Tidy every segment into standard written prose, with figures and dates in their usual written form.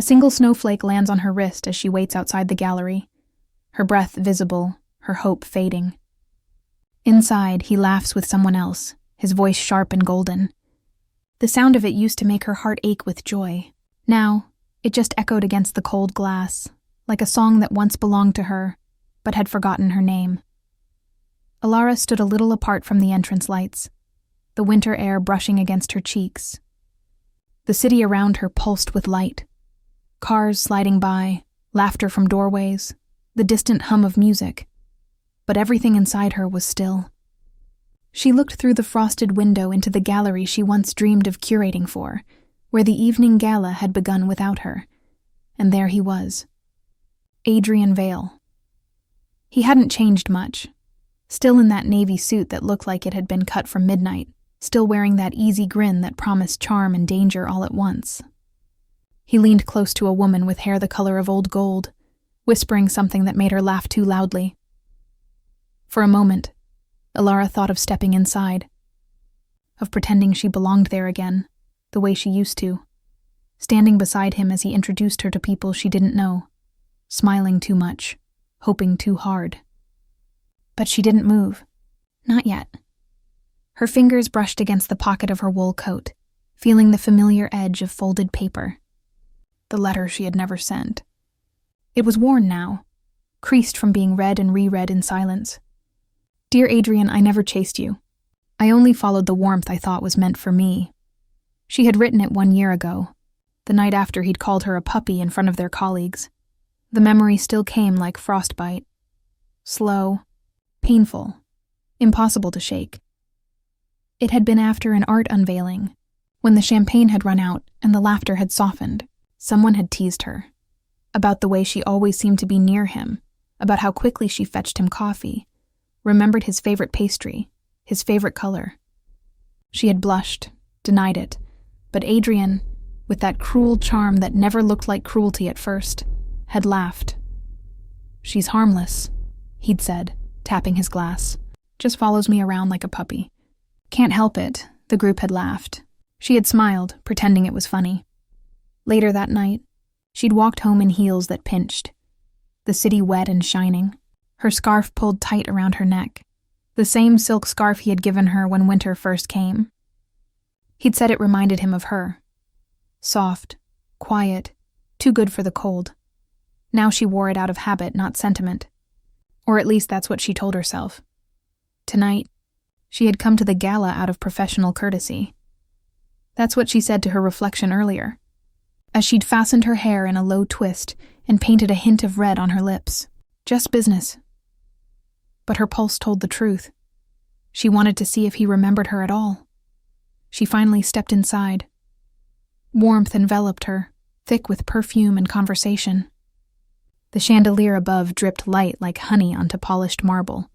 A single snowflake lands on her wrist as she waits outside the gallery, her breath visible, her hope fading. Inside, he laughs with someone else, his voice sharp and golden. The sound of it used to make her heart ache with joy. Now, it just echoed against the cold glass, like a song that once belonged to her, but had forgotten her name. Elara stood a little apart from the entrance lights, the winter air brushing against her cheeks. The city around her pulsed with light. Cars sliding by, laughter from doorways, the distant hum of music. But everything inside her was still. She looked through the frosted window into the gallery she once dreamed of curating for, where the evening gala had begun without her. And there he was. Adrian Vale. He hadn't changed much. Still in that navy suit that looked like it had been cut from midnight, still wearing that easy grin that promised charm and danger all at once. He leaned close to a woman with hair the color of old gold, whispering something that made her laugh too loudly. For a moment, Elara thought of stepping inside, of pretending she belonged there again, the way she used to, standing beside him as he introduced her to people she didn't know, smiling too much, hoping too hard. But she didn't move. Not yet. Her fingers brushed against the pocket of her wool coat, feeling the familiar edge of folded paper. The letter she had never sent. It was worn now, creased from being read and reread in silence. Dear Adrian, I never chased you. I only followed the warmth I thought was meant for me. She had written it 1 year ago, the night after he'd called her a puppy in front of their colleagues. The memory still came like frostbite. Slow, painful, impossible to shake. It had been after an art unveiling, when the champagne had run out and the laughter had softened. Someone had teased her, about the way she always seemed to be near him, about how quickly she fetched him coffee, remembered his favorite pastry, his favorite color. She had blushed, denied it, but Adrian, with that cruel charm that never looked like cruelty at first, had laughed. She's harmless, he'd said, tapping his glass. Just follows me around like a puppy. Can't help it, the group had laughed. She had smiled, pretending it was funny. Later that night, she'd walked home in heels that pinched, the city wet and shining, her scarf pulled tight around her neck, the same silk scarf he had given her when winter first came. He'd said it reminded him of her. Soft, quiet, too good for the cold. Now she wore it out of habit, not sentiment. Or at least that's what she told herself. Tonight, she had come to the gala out of professional courtesy. That's what she said to her reflection earlier, as she'd fastened her hair in a low twist and painted a hint of red on her lips. Just business. But her pulse told the truth. She wanted to see if he remembered her at all. She finally stepped inside. Warmth enveloped her, thick with perfume and conversation. The chandelier above dripped light like honey onto polished marble.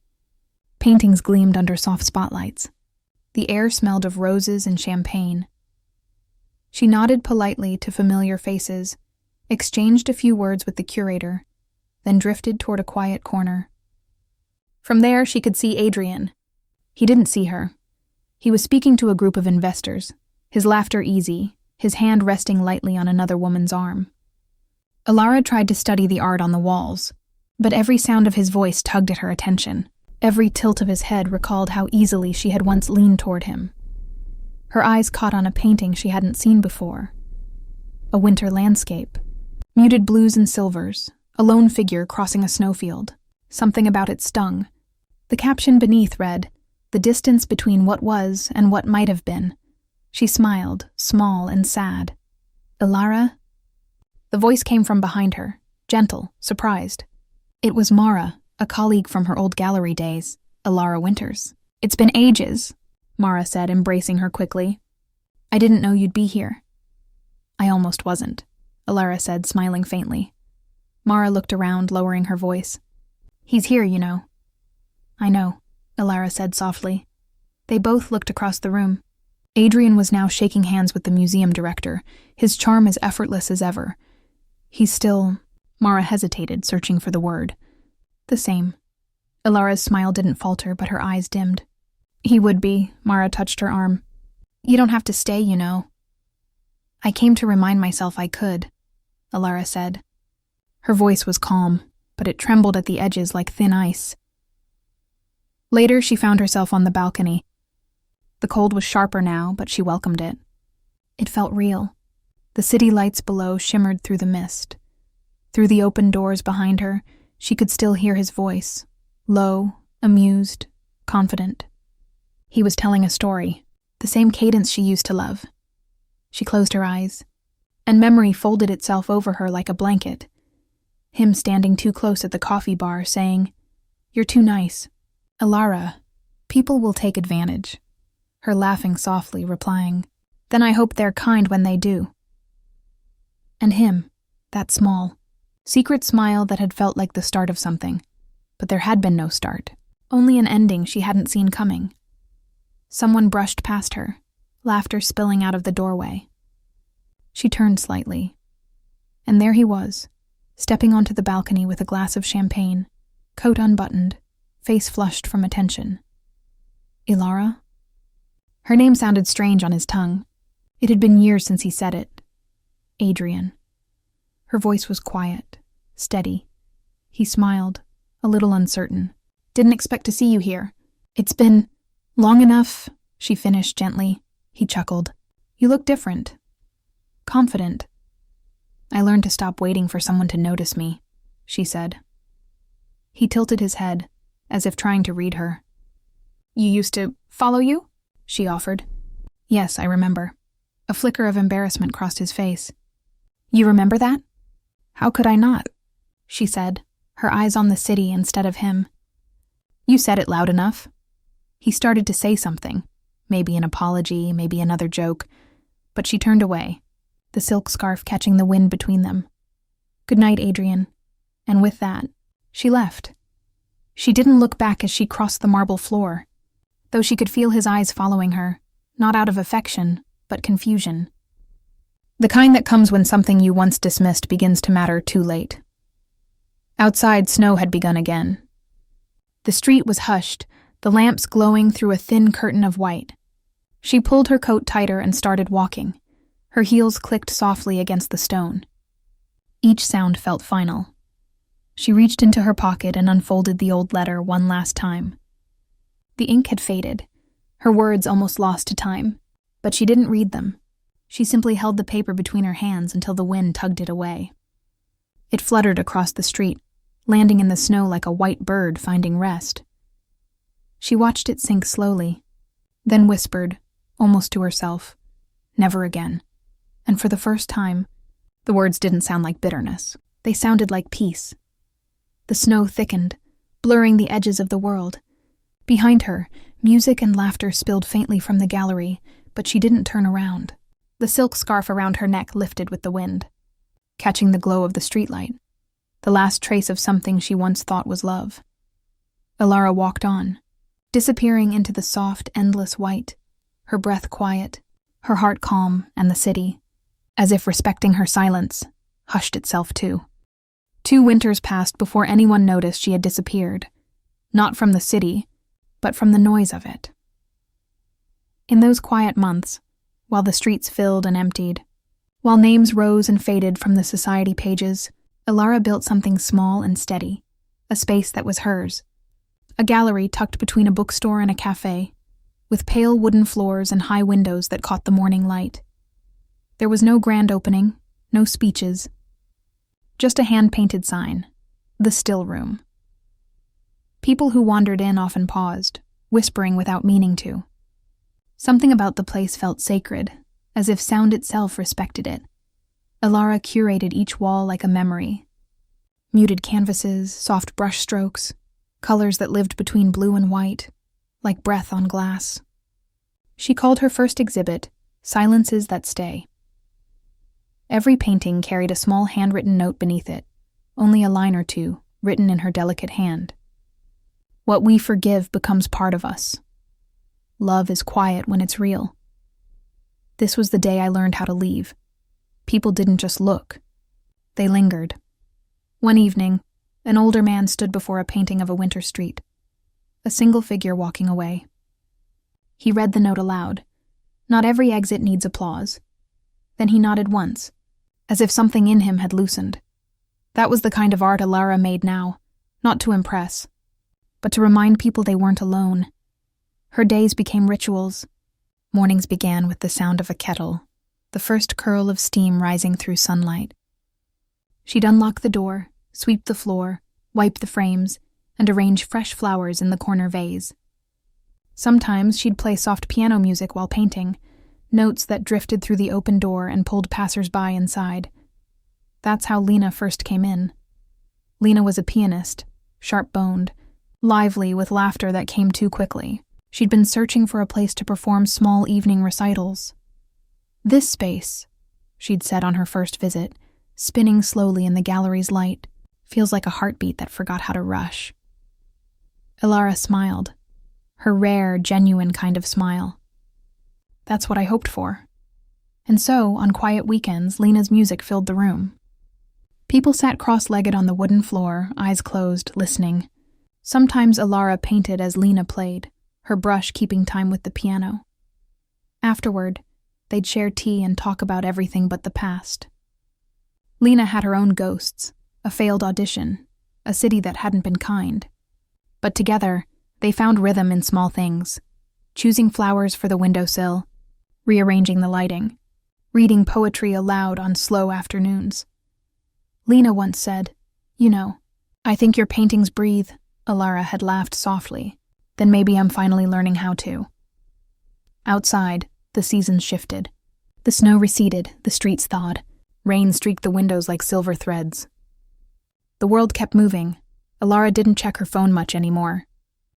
Paintings gleamed under soft spotlights. The air smelled of roses and champagne. She nodded politely to familiar faces, exchanged a few words with the curator, then drifted toward a quiet corner. From there, she could see Adrian. He didn't see her. He was speaking to a group of investors, his laughter easy, his hand resting lightly on another woman's arm. Elara tried to study the art on the walls, but every sound of his voice tugged at her attention. Every tilt of his head recalled how easily she had once leaned toward him. Her eyes caught on a painting she hadn't seen before. A winter landscape. Muted blues and silvers, a lone figure crossing a snowfield. Something about it stung. The caption beneath read, "The distance between what was and what might have been." She smiled, small and sad. "Elara?" The voice came from behind her, gentle, surprised. It was Mara, a colleague from her old gallery days, Elara Winters. "It's been ages," Mara said, embracing her quickly. "I didn't know you'd be here." "I almost wasn't," Elara said, smiling faintly. Mara looked around, lowering her voice. "He's here, you know." "I know," Elara said softly. They both looked across the room. Adrian was now shaking hands with the museum director, his charm as effortless as ever. "He's still—" Mara hesitated, searching for the word. "The same." Elara's smile didn't falter, but her eyes dimmed. "He would be," Mara touched her arm. "You don't have to stay, you know." "I came to remind myself I could." Elara said. Her voice was calm, but it trembled at the edges like thin ice. Later, she found herself on the balcony. The cold was sharper now, but she welcomed it. It felt real. The city lights below shimmered through the mist. Through the open doors behind her, she could still hear his voice, low, amused, confident. He was telling a story, the same cadence she used to love. She closed her eyes, and memory folded itself over her like a blanket. Him standing too close at the coffee bar, saying, "You're too nice. Elara, people will take advantage." Her laughing softly, replying, "Then I hope they're kind when they do." And him, that small, secret smile that had felt like the start of something, but there had been no start, only an ending she hadn't seen coming. Someone brushed past her, laughter spilling out of the doorway. She turned slightly, and there he was, stepping onto the balcony with a glass of champagne, coat unbuttoned, face flushed from attention. Elara? Her name sounded strange on his tongue. It had been years since he said it. Adrian. Her voice was quiet, steady. He smiled, a little uncertain. "Didn't expect to see you here. It's been long enough," she finished gently. He chuckled. "You look different. Confident." "I learned to stop waiting for someone to notice me," she said. He tilted his head, as if trying to read her. "You used to follow you?" she offered. "Yes, I remember." A flicker of embarrassment crossed his face. "You remember that?" "How could I not?" she said, her eyes on the city instead of him. "You said it loud enough." He started to say something, maybe an apology, maybe another joke, but she turned away, the silk scarf catching the wind between them. "Good night, Adrian." And with that, she left. She didn't look back as she crossed the marble floor, though she could feel his eyes following her, not out of affection, but confusion. The kind that comes when something you once dismissed begins to matter too late. Outside, snow had begun again. The street was hushed, the lamps glowing through a thin curtain of white. She pulled her coat tighter and started walking. Her heels clicked softly against the stone. Each sound felt final. She reached into her pocket and unfolded the old letter one last time. The ink had faded, her words almost lost to time, but she didn't read them. She simply held the paper between her hands until the wind tugged it away. It fluttered across the street, landing in the snow like a white bird finding rest. She watched it sink slowly, then whispered, almost to herself, "Never again." And for the first time, the words didn't sound like bitterness. They sounded like peace. The snow thickened, blurring the edges of the world. Behind her, music and laughter spilled faintly from the gallery, but she didn't turn around. The silk scarf around her neck lifted with the wind, catching the glow of the streetlight, the last trace of something she once thought was love. Elara walked on, disappearing into the soft, endless white, her breath quiet, her heart calm, and the city, as if respecting her silence, hushed itself too. 2 winters passed before anyone noticed she had disappeared, not from the city, but from the noise of it. In those quiet months, while the streets filled and emptied, while names rose and faded from the society pages, Elara built something small and steady, a space that was hers, a gallery tucked between a bookstore and a cafe, with pale wooden floors and high windows that caught the morning light. There was no grand opening, no speeches, just a hand-painted sign, the still room. People who wandered in often paused, whispering without meaning to. Something about the place felt sacred, as if sound itself respected it. Elara curated each wall like a memory. Muted canvases, soft brush strokes, colors that lived between blue and white, like breath on glass. She called her first exhibit, Silences That Stay. Every painting carried a small handwritten note beneath it, only a line or two, written in her delicate hand. What we forgive becomes part of us. Love is quiet when it's real. This was the day I learned how to leave. People didn't just look. They lingered. One evening, an older man stood before a painting of a winter street, a single figure walking away. He read the note aloud. Not every exit needs applause. Then he nodded once, as if something in him had loosened. That was the kind of art Elara made now, not to impress, but to remind people they weren't alone. Her days became rituals. Mornings began with the sound of a kettle, the first curl of steam rising through sunlight. She'd unlock the door, sweep the floor, wipe the frames, and arrange fresh flowers in the corner vase. Sometimes she'd play soft piano music while painting, notes that drifted through the open door and pulled passers-by inside. That's how Lena first came in. Lena was a pianist, sharp-boned, lively with laughter that came too quickly. She'd been searching for a place to perform small evening recitals. "This space," she'd said on her first visit, spinning slowly in the gallery's light, "feels like a heartbeat that forgot how to rush." Elara smiled, her rare, genuine kind of smile. That's what I hoped for. And so, on quiet weekends, Lena's music filled the room. People sat cross-legged on the wooden floor, eyes closed, listening. Sometimes Elara painted as Lena played, her brush keeping time with the piano. Afterward, they'd share tea and talk about everything but the past. Lena had her own ghosts, a failed audition, a city that hadn't been kind. But together, they found rhythm in small things, choosing flowers for the windowsill, rearranging the lighting, reading poetry aloud on slow afternoons. Lena once said, "You know, I think your paintings breathe." Elara had laughed softly. "Then maybe I'm finally learning how to." Outside, the seasons shifted. The snow receded, the streets thawed. Rain streaked the windows like silver threads. The world kept moving. Elara didn't check her phone much anymore.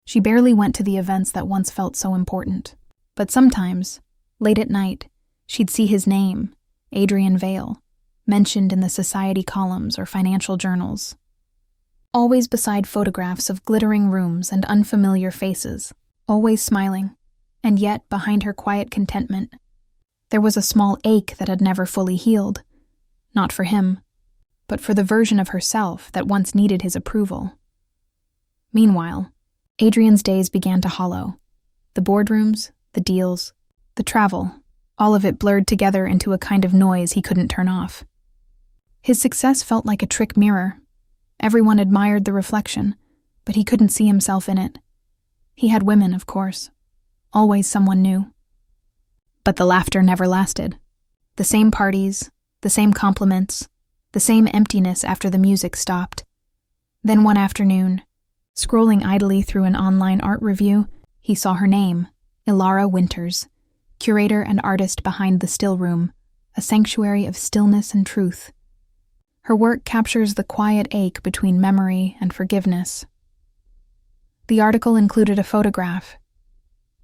She barely went to the events that once felt so important. But sometimes, late at night, she'd see his name, Adrian Vale, mentioned in the society columns or financial journals. Always beside photographs of glittering rooms and unfamiliar faces, always smiling, and yet behind her quiet contentment, there was a small ache that had never fully healed, not for him, but for the version of herself that once needed his approval. Meanwhile, Adrian's days began to hollow. The boardrooms, the deals, the travel, all of it blurred together into a kind of noise he couldn't turn off. His success felt like a trick mirror. Everyone admired the reflection, but he couldn't see himself in it. He had women, of course. Always someone new. But the laughter never lasted. The same parties, the same compliments, the same emptiness after the music stopped. Then one afternoon, scrolling idly through an online art review, he saw her name, Elara Winters, curator and artist behind The Still Room, a sanctuary of stillness and truth. Her work captures the quiet ache between memory and forgiveness. The article included a photograph.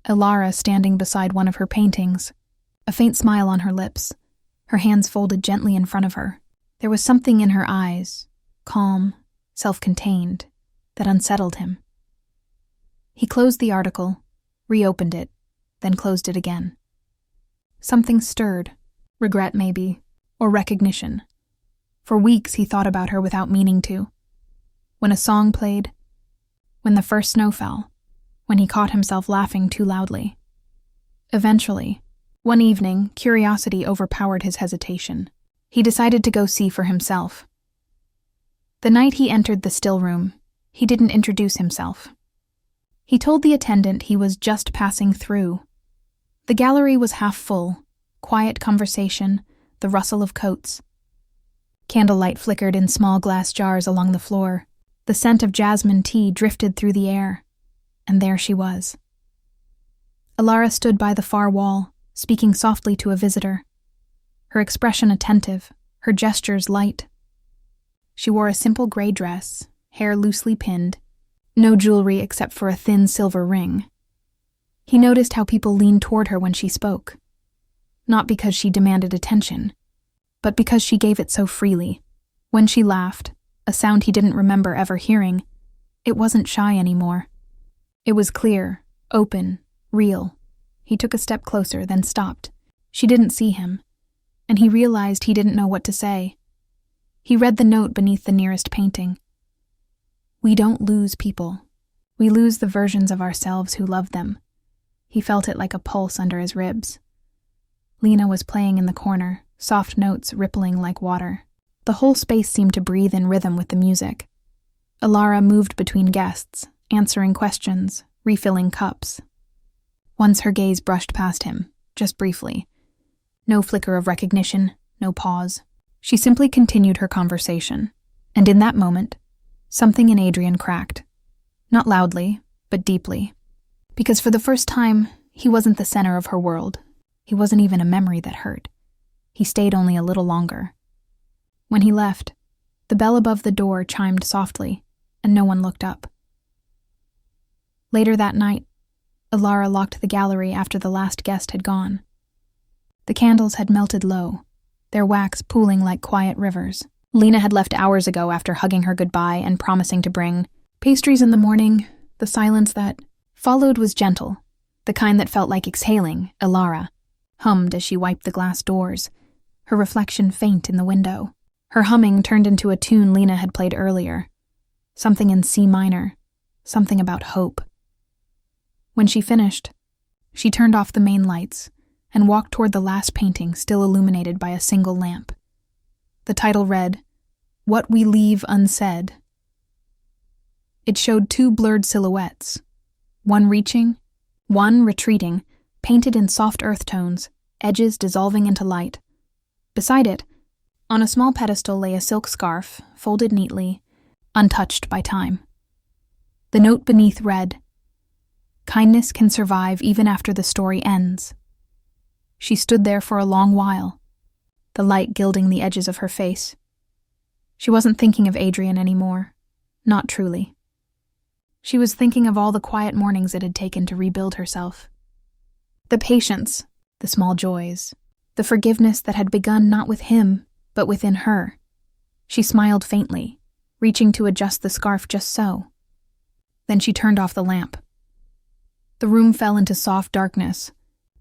Elara standing beside one of her paintings, a faint smile on her lips, her hands folded gently in front of her. There was something in her eyes, calm, self-contained, that unsettled him. He closed the article, reopened it, then closed it again. Something stirred, regret maybe, or recognition. For weeks he thought about her without meaning to. When a song played, when the first snow fell, when he caught himself laughing too loudly. Eventually, one evening, curiosity overpowered his hesitation. He decided to go see for himself. The night he entered the still room, he didn't introduce himself. He told the attendant he was just passing through. The gallery was half full, quiet conversation, the rustle of coats. Candlelight flickered in small glass jars along the floor. The scent of jasmine tea drifted through the air. And there she was. Elara stood by the far wall, speaking softly to a visitor. Her expression attentive, her gestures light. She wore a simple gray dress, hair loosely pinned, no jewelry except for a thin silver ring. He noticed how people leaned toward her when she spoke. Not because she demanded attention, but because she gave it so freely. When she laughed, a sound he didn't remember ever hearing, it wasn't shy anymore. It was clear, open, real. He took a step closer, then stopped. She didn't see him, and he realized he didn't know what to say. He read the note beneath the nearest painting. "We don't lose people. We lose the versions of ourselves who love them." He felt it like a pulse under his ribs. Lena was playing in the corner, soft notes rippling like water. The whole space seemed to breathe in rhythm with the music. Elara moved between guests, answering questions, refilling cups. Once her gaze brushed past him, just briefly. No flicker of recognition, no pause. She simply continued her conversation, and in that moment, something in Adrian cracked. Not loudly, but deeply. Because for the first time, he wasn't the center of her world. He wasn't even a memory that hurt. He stayed only a little longer. When he left, the bell above the door chimed softly, and no one looked up. Later that night, Elara locked the gallery after the last guest had gone. The candles had melted low, their wax pooling like quiet rivers. Lena had left hours ago after hugging her goodbye and promising to bring pastries in the morning. The silence that followed was gentle, the kind that felt like exhaling. Elara hummed as she wiped the glass doors, her reflection faint in the window. Her humming turned into a tune Lena had played earlier. Something in C minor, something about hope. When she finished, she turned off the main lights and walked toward the last painting still illuminated by a single lamp. The title read, "What We Leave Unsaid." It showed two blurred silhouettes, one reaching, one retreating, painted in soft earth tones, edges dissolving into light. Beside it, on a small pedestal lay a silk scarf, folded neatly, untouched by time. The note beneath read, "Kindness can survive even after the story ends." She stood there for a long while, the light gilding the edges of her face. She wasn't thinking of Adrian anymore, not truly. She was thinking of all the quiet mornings it had taken to rebuild herself. The patience, the small joys, the forgiveness that had begun not with him, but within her. She smiled faintly, reaching to adjust the scarf just so. Then she turned off the lamp. The room fell into soft darkness,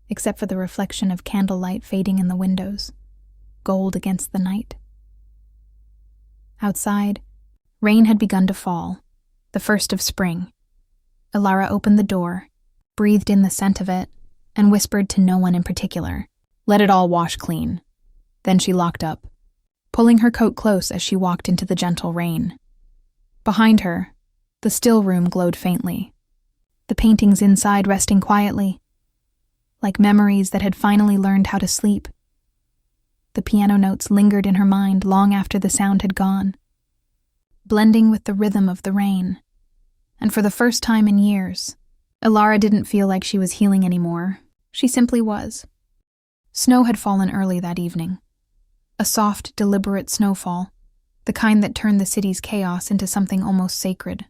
except for the reflection of candlelight fading in the windows, gold against the night. Outside, rain had begun to fall, the first of spring. Elara opened the door, breathed in the scent of it, and whispered to no one in particular, "Let it all wash clean." Then she locked up, pulling her coat close as she walked into the gentle rain. Behind her, the still room glowed faintly, the paintings inside resting quietly, like memories that had finally learned how to sleep. The piano notes lingered in her mind long after the sound had gone, blending with the rhythm of the rain. And for the first time in years, Elara didn't feel like she was healing anymore. She simply was. Snow had fallen early that evening. A soft, deliberate snowfall, the kind that turned the city's chaos into something almost sacred.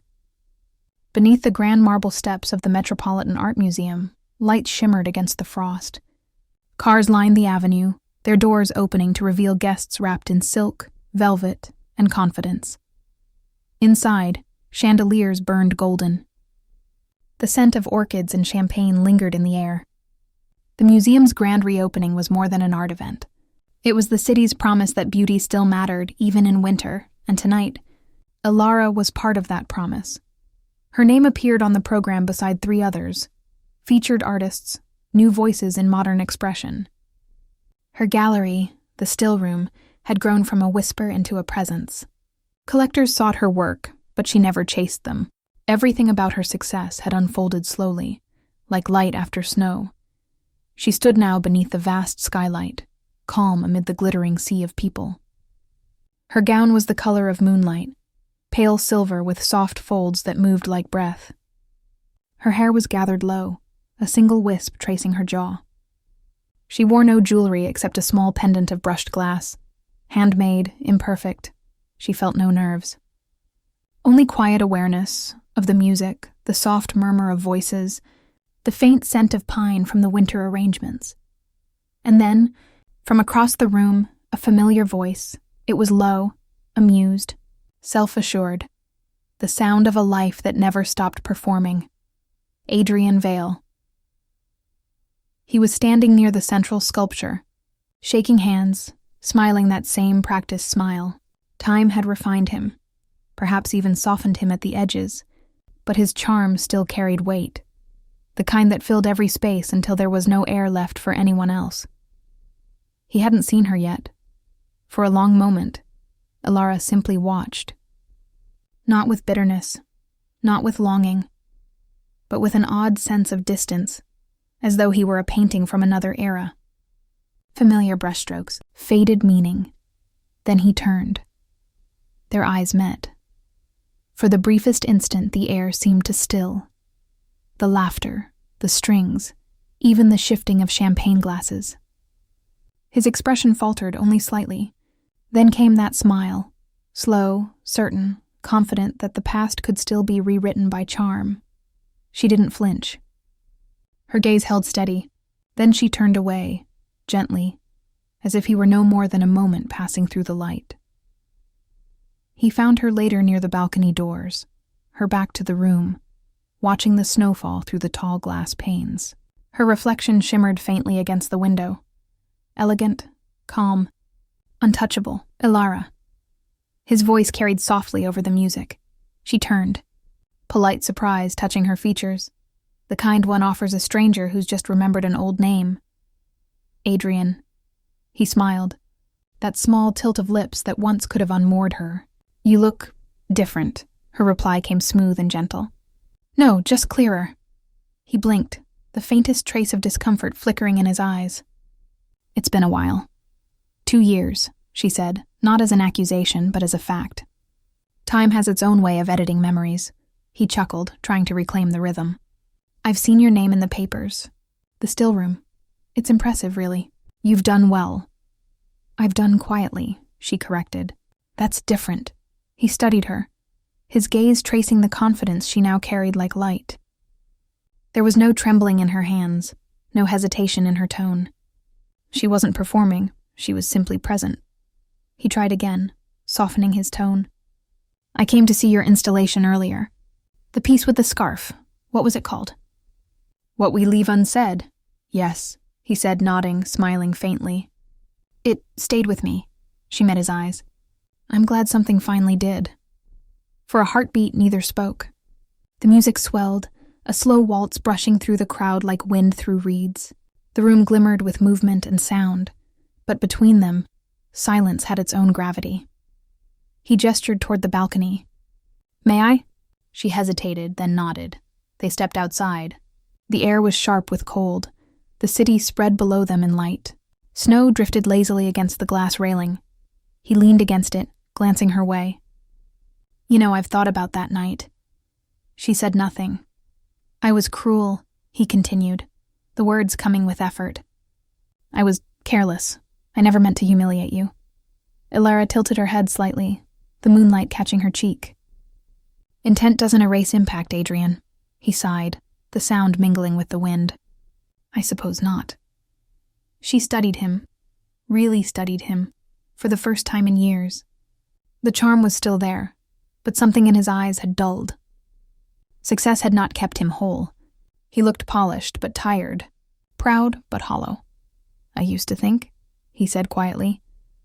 Beneath the grand marble steps of the Metropolitan Art Museum, lights shimmered against the frost. Cars lined the avenue, their doors opening to reveal guests wrapped in silk, velvet, and confidence. Inside, chandeliers burned golden. The scent of orchids and champagne lingered in the air. The museum's grand reopening was more than an art event. It was the city's promise that beauty still mattered, even in winter, and tonight, Elara was part of that promise. Her name appeared on the program beside three others, featured artists, new voices in modern expression. Her gallery, the still room, had grown from a whisper into a presence. Collectors sought her work, but she never chased them. Everything about her success had unfolded slowly, like light after snow. She stood now beneath the vast skylight, calm amid the glittering sea of people. Her gown was the color of moonlight, pale silver with soft folds that moved like breath. Her hair was gathered low, a single wisp tracing her jaw. She wore no jewelry except a small pendant of brushed glass. Handmade, imperfect, she felt no nerves. Only quiet awareness of the music, the soft murmur of voices, the faint scent of pine from the winter arrangements. And then, from across the room, a familiar voice. It was low, amused, self-assured, the sound of a life that never stopped performing. Adrian Vale. He was standing near the central sculpture, shaking hands, smiling that same practiced smile. Time had refined him, perhaps even softened him at the edges, but his charm still carried weight, the kind that filled every space until there was no air left for anyone else. He hadn't seen her yet. For a long moment, Elara simply watched. Not with bitterness, not with longing, but with an odd sense of distance, as though he were a painting from another era. Familiar brushstrokes, faded meaning. Then he turned. Their eyes met. For the briefest instant, the air seemed to still. The laughter, the strings, even the shifting of champagne glasses. His expression faltered only slightly. Then came that smile, slow, certain, confident that the past could still be rewritten by charm. She didn't flinch. Her gaze held steady. Then she turned away, gently, as if he were no more than a moment passing through the light. He found her later near the balcony doors, her back to the room, watching the snowfall through the tall glass panes. Her reflection shimmered faintly against the window. Elegant, calm, untouchable. Elara. His voice carried softly over the music. She turned, polite surprise touching her features, the kind one offers a stranger who's just remembered an old name. Adrian. He smiled, that small tilt of lips that once could have unmoored her. You look different. Her reply came smooth and gentle. No, just clearer. He blinked, the faintest trace of discomfort flickering in his eyes. It's been a while. 2 years, she said, not as an accusation, but as a fact. Time has its own way of editing memories. He chuckled, trying to reclaim the rhythm. I've seen your name in the papers. The still room. It's impressive, really. You've done well. I've done quietly, she corrected. That's different. He studied her, his gaze tracing the confidence she now carried like light. There was no trembling in her hands, no hesitation in her tone. She wasn't performing, she was simply present. He tried again, softening his tone. I came to see your installation earlier. The piece with the scarf. What was it called? What We Leave Unsaid. Yes, he said, nodding, smiling faintly. It stayed with me. She met his eyes. I'm glad something finally did. For a heartbeat, neither spoke. The music swelled, a slow waltz brushing through the crowd like wind through reeds. The room glimmered with movement and sound, but between them, silence had its own gravity. He gestured toward the balcony. May I? She hesitated, then nodded. They stepped outside. The air was sharp with cold. The city spread below them in light. Snow drifted lazily against the glass railing. He leaned against it, glancing her way. You know, I've thought about that night. She said nothing. I was cruel, he continued, the words coming with effort. I was careless. I never meant to humiliate you. Elara tilted her head slightly, the moonlight catching her cheek. Intent doesn't erase impact, Adrian. He sighed, the sound mingling with the wind. I suppose not. She studied him, really studied him, for the first time in years. The charm was still there, but something in his eyes had dulled. Success had not kept him whole. He looked polished but tired, proud but hollow. I used to think, he said quietly,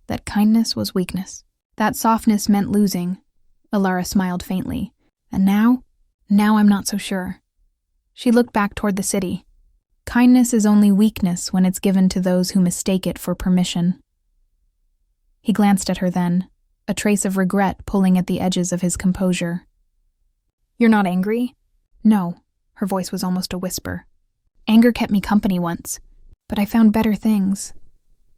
that kindness was weakness. That softness meant losing. Elara smiled faintly. And now I'm not so sure. She looked back toward the city. Kindness is only weakness when it's given to those who mistake it for permission. He glanced at her then, a trace of regret pulling at the edges of his composure. You're not angry? No, her voice was almost a whisper. Anger kept me company once, but I found better things.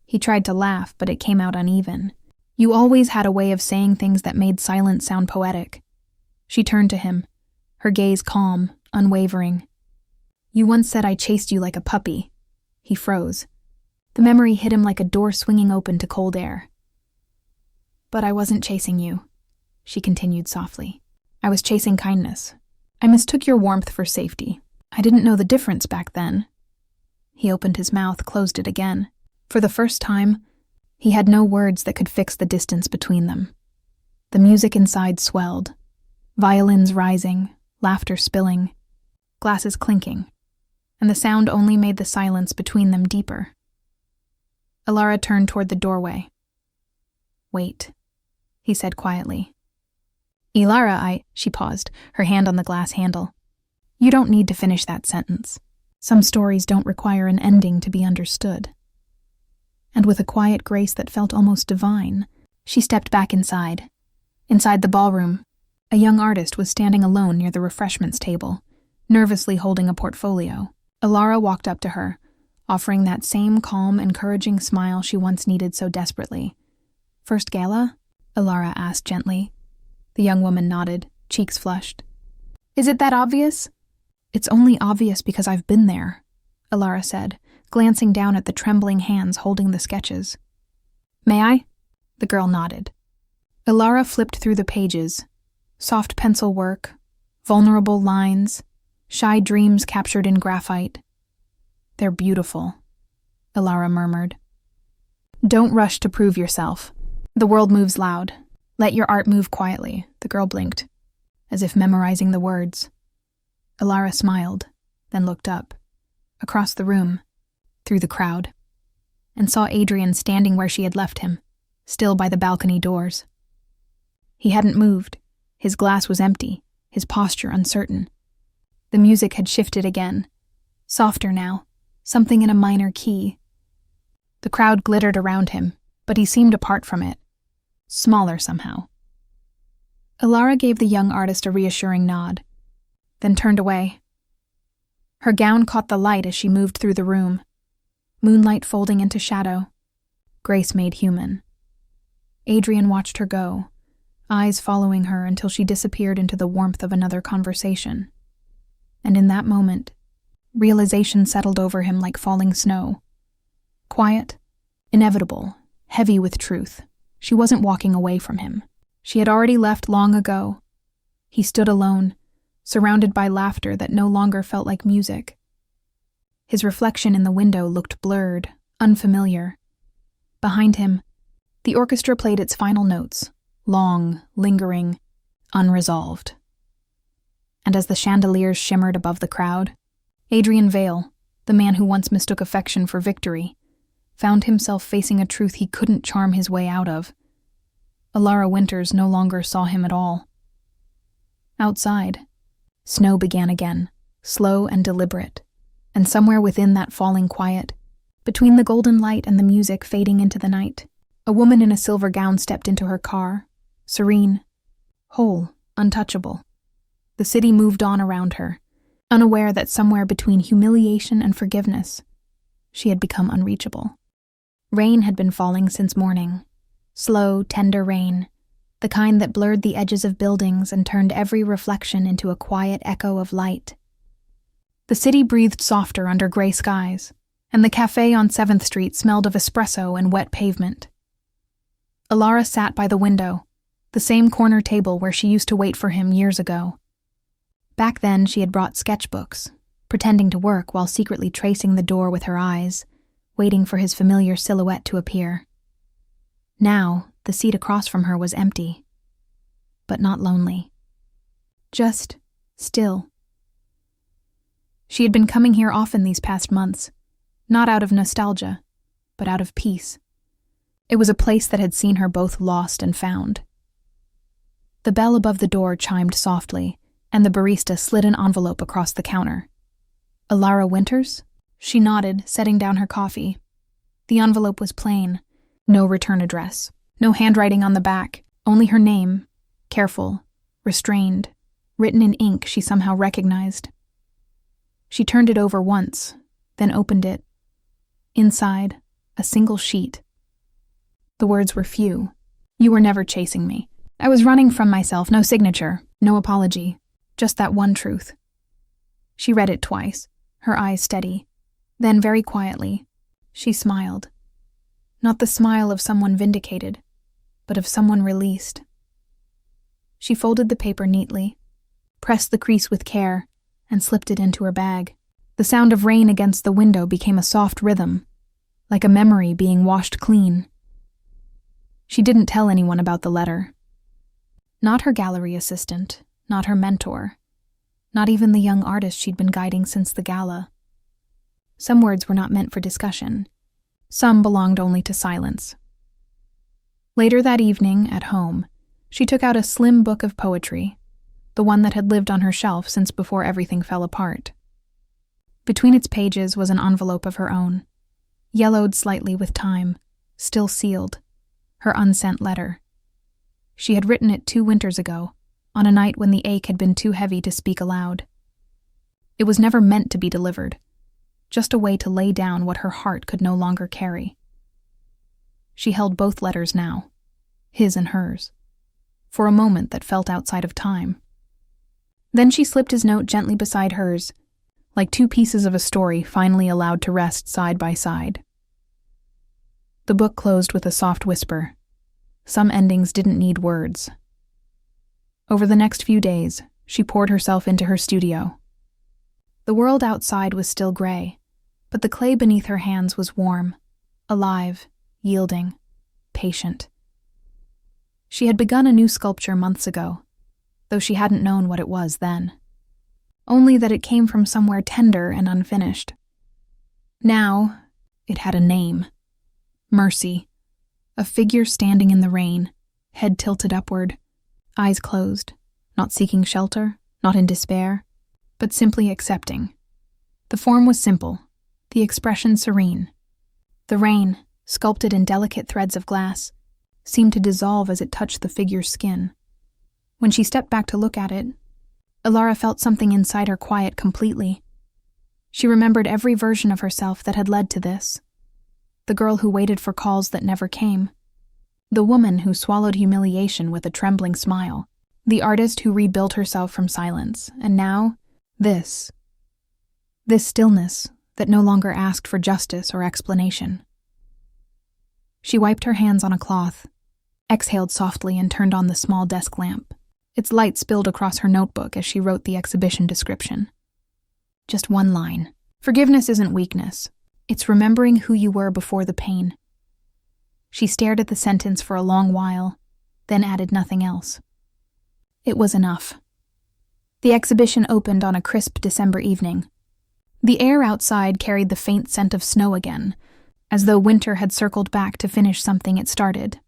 He tried to laugh, but it came out uneven. You always had a way of saying things that made silence sound poetic. She turned to him, her gaze calm, unwavering. You once said I chased you like a puppy. He froze. The memory hit him like a door swinging open to cold air. But I wasn't chasing you, she continued softly. I was chasing kindness. I mistook your warmth for safety. I didn't know the difference back then. He opened his mouth, closed it again. For the first time, he had no words that could fix the distance between them. The music inside swelled. Violins rising, laughter spilling, glasses clinking, and the sound only made the silence between them deeper. Elara turned toward the doorway. Wait, he said quietly. Elara, she paused, her hand on the glass handle. You don't need to finish that sentence. Some stories don't require an ending to be understood. and with a quiet grace that felt almost divine, she stepped back inside. Inside the ballroom, a young artist was standing alone near the refreshments table, nervously holding a portfolio. Elara walked up to her, offering that same calm, encouraging smile she once needed so desperately. "First gala?" Elara asked gently. The young woman nodded, cheeks flushed. "Is it that obvious?" "It's only obvious because I've been there," Elara said, glancing down at the trembling hands holding the sketches. "May I?" The girl nodded. Elara flipped through the pages. Soft pencil work, vulnerable lines, shy dreams captured in graphite. "They're beautiful," Elara murmured. "Don't rush to prove yourself. The world moves loud. Let your art move quietly," the girl blinked, as if memorizing the words. Elara smiled, then looked up, across the room, through the crowd, and saw Adrian standing where she had left him, still by the balcony doors. He hadn't moved. His glass was empty, his posture uncertain. The music had shifted again, softer now, something in a minor key. The crowd glittered around him, but he seemed apart from it, smaller somehow. Elara gave the young artist a reassuring nod, then turned away. Her gown caught the light as she moved through the room, moonlight folding into shadow, grace made human. Adrian watched her go, eyes following her until she disappeared into the warmth of another conversation. And in that moment, realization settled over him like falling snow. Quiet, inevitable, heavy with truth. She wasn't walking away from him. She had already left long ago. He stood alone, surrounded by laughter that no longer felt like music. His reflection in the window looked blurred, unfamiliar. Behind him, the orchestra played its final notes, long, lingering, unresolved. And as the chandeliers shimmered above the crowd, Adrian Vale, the man who once mistook affection for victory, found himself facing a truth he couldn't charm his way out of. Elara Winters no longer saw him at all. Outside, snow began again, slow and deliberate, and somewhere within that falling quiet, between the golden light and the music fading into the night, a woman in a silver gown stepped into her car, serene, whole, untouchable. The city moved on around her, unaware that somewhere between humiliation and forgiveness, she had become unreachable. Rain had been falling since morning. Slow, tender rain, the kind that blurred the edges of buildings and turned every reflection into a quiet echo of light. The city breathed softer under gray skies, and the cafe on 7th Street smelled of espresso and wet pavement. Elara sat by the window, the same corner table where she used to wait for him years ago. Back then, she had brought sketchbooks, pretending to work while secretly tracing the door with her eyes, waiting for his familiar silhouette to appear. Now, the seat across from her was empty, but not lonely. Just still. She had been coming here often these past months, not out of nostalgia, but out of peace. It was a place that had seen her both lost and found. The bell above the door chimed softly, and the barista slid an envelope across the counter. "Elara Winters?" She nodded, setting down her coffee. The envelope was plain. No return address. No handwriting on the back. Only her name. Careful. Restrained. Written in ink she somehow recognized. She turned it over once, then opened it. Inside, a single sheet. The words were few. "You were never chasing me. I was running from myself, no signature, no apology. Just that one truth." She read it twice, her eyes steady. Then, very quietly, she smiled. Not the smile of someone vindicated, but of someone released. She folded the paper neatly, pressed the crease with care, and slipped it into her bag. The sound of rain against the window became a soft rhythm, like a memory being washed clean. She didn't tell anyone about the letter. Not her gallery assistant, not her mentor, not even the young artist she'd been guiding since the gala. Some words were not meant for discussion. Some belonged only to silence. Later that evening, at home, she took out a slim book of poetry, the one that had lived on her shelf since before everything fell apart. Between its pages was an envelope of her own. yellowed slightly with time, still sealed, her unsent letter. She had written it 2 winters ago, on a night when the ache had been too heavy to speak aloud. It was never meant to be delivered, just a way to lay down what her heart could no longer carry. She held both letters now, his and hers, for a moment that felt outside of time. Then she slipped his note gently beside hers, like 2 pieces of a story finally allowed to rest side by side. The book closed with a soft whisper. Some endings didn't need words. Over the next few days, she poured herself into her studio. The world outside was still gray, but the clay beneath her hands was warm, alive, yielding, patient. She had begun a new sculpture months ago, though she hadn't known what it was then. Only that it came from somewhere tender and unfinished. Now, it had a name. Mercy. A figure standing in the rain, head tilted upward, eyes closed, not seeking shelter, not in despair, but simply accepting. The form was simple, the expression serene. The rain, sculpted in delicate threads of glass, seemed to dissolve as it touched the figure's skin. When she stepped back to look at it, Elara felt something inside her quiet completely. She remembered every version of herself that had led to this. The girl who waited for calls that never came. The woman who swallowed humiliation with a trembling smile. The artist who rebuilt herself from silence. And now, this stillness that no longer asked for justice or explanation. She wiped her hands on a cloth, exhaled softly and turned on the small desk lamp. Its light spilled across her notebook as she wrote the exhibition description. Just one line. Forgiveness isn't weakness. It's remembering who you were before the pain. She stared at the sentence for a long while, then added nothing else. It was enough. The exhibition opened on a crisp December evening. The air outside carried the faint scent of snow again, as though winter had circled back to finish something it started.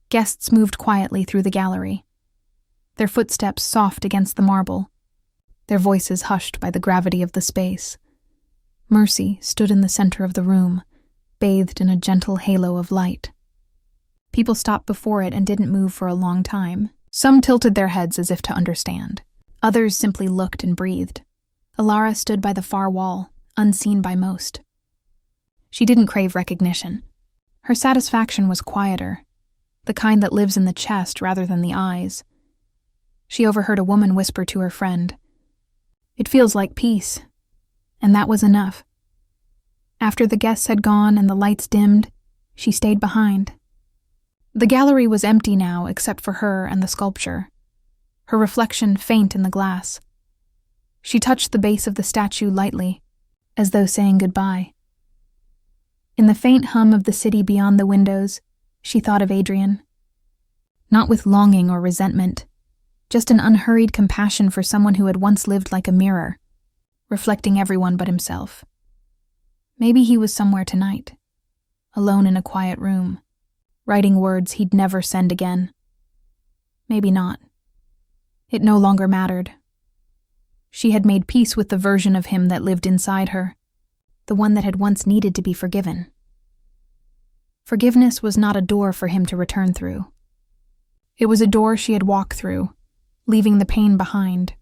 Guests moved quietly through the gallery, their footsteps soft against the marble, their voices hushed by the gravity of the space. Mercy stood in the center of the room, bathed in a gentle halo of light. People stopped before it and didn't move for a long time. Some tilted their heads as if to understand. Others simply looked and breathed. Elara stood by the far wall, unseen by most. She didn't crave recognition. Her satisfaction was quieter, the kind that lives in the chest rather than the eyes. She overheard a woman whisper to her friend, "It feels like peace." And that was enough. After the guests had gone and the lights dimmed, she stayed behind. The gallery was empty now except for her and the sculpture, her reflection faint in the glass. She touched the base of the statue lightly, as though saying goodbye. In the faint hum of the city beyond the windows, she thought of Adrian. Not with longing or resentment, just an unhurried compassion for someone who had once lived like a mirror, reflecting everyone but himself. Maybe he was somewhere tonight, alone in a quiet room, writing words he'd never send again. Maybe not. It no longer mattered. She had made peace with the version of him that lived inside her, the one that had once needed to be forgiven. Forgiveness was not a door for him to return through. It was a door she had walked through, leaving the pain behind.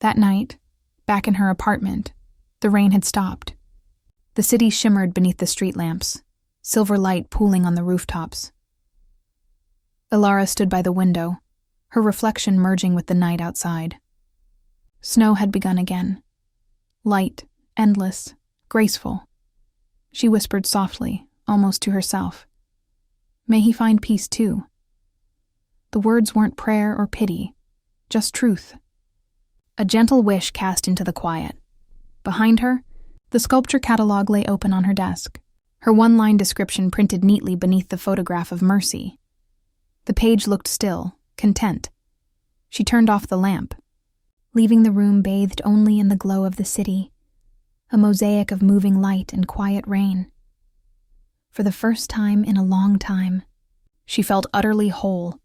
That night, back in her apartment, the rain had stopped. The city shimmered beneath the street lamps, silver light pooling on the rooftops. Elara stood by the window, her reflection merging with the night outside. Snow had begun again. Light, endless, graceful. She whispered softly, almost to herself. May he find peace too. The words weren't prayer or pity, just truth. A gentle wish cast into the quiet. Behind her, the sculpture catalog lay open on her desk, her one-line description printed neatly beneath the photograph of Mercy. The page looked still, content. She turned off the lamp, leaving the room bathed only in the glow of the city, a mosaic of moving light and quiet rain. For the first time in a long time, she felt utterly whole.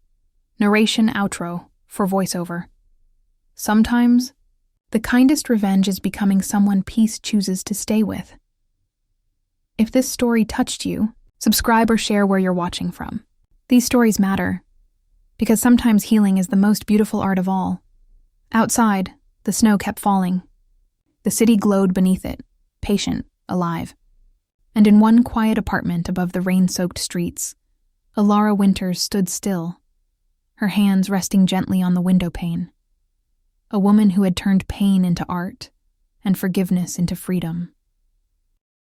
Narration outro for voiceover. Sometimes, the kindest revenge is becoming someone peace chooses to stay with. If this story touched you, subscribe or share where you're watching from. These stories matter, because sometimes healing is the most beautiful art of all. Outside, the snow kept falling. The city glowed beneath it, patient, alive. And in one quiet apartment above the rain-soaked streets, Elara Winters stood still, her hands resting gently on the window pane. A woman who had turned pain into art and forgiveness into freedom.